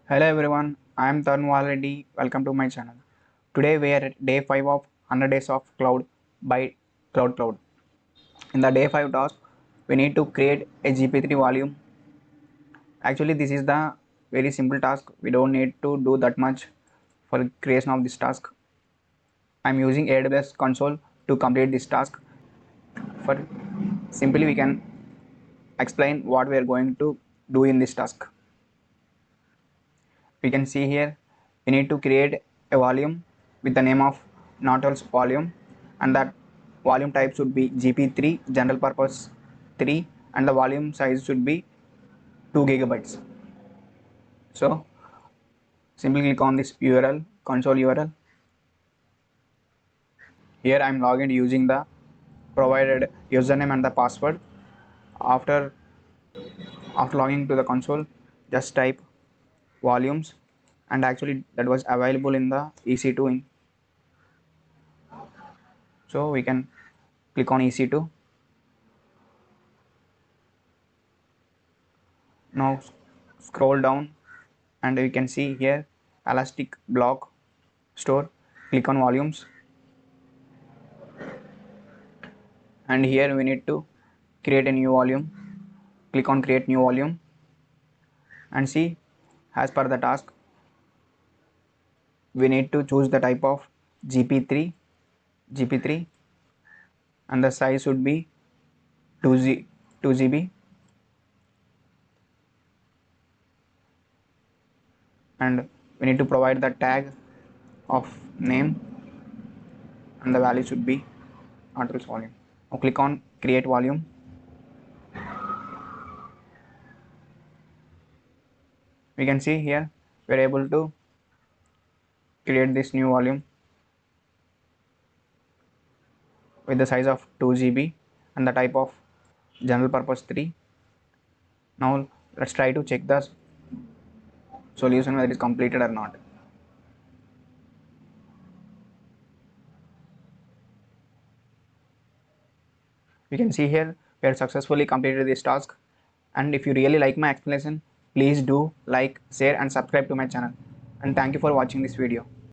Hello everyone, I am Tarun valireddy. Welcome to my channel. Today we are at day 5 of 100 days of cloud by Kode Kloud. In the day 5 task, we need to create a GP3 volume. Actually, this is the very simple task. We don't need to do that much for creation of this task. I am using AWS console to complete this task. For simply we can explain what we are going to do in this task. We can see here we need to create a volume with the name of Nautilus volume, and that volume type should be GP3 general purpose 3, and the volume size should be 2 gigabytes. So simply click on this URL, console URL. Here I am logged using the provided username and the password. After logging to the console, just type volumes, and actually that was available in the EC2. So we can click on EC2. Now scroll down and we can see here elastic block store. Click on volumes, and here we need to create a new volume. Click on create new volume, and see, as per the task we need to choose the type of GP3, and the size should be 2 GB, and we need to provide the tag of name, and the value should be Nautilus volume. Now click on create volume. We can see here we are able to create this new volume with the size of 2 GB and the type of general purpose 3. Now let's try to check the solution whether it is completed or not. We can see here we have successfully completed this task, and if you really like my explanation, please do like, share and subscribe to my channel, and thank you for watching this video.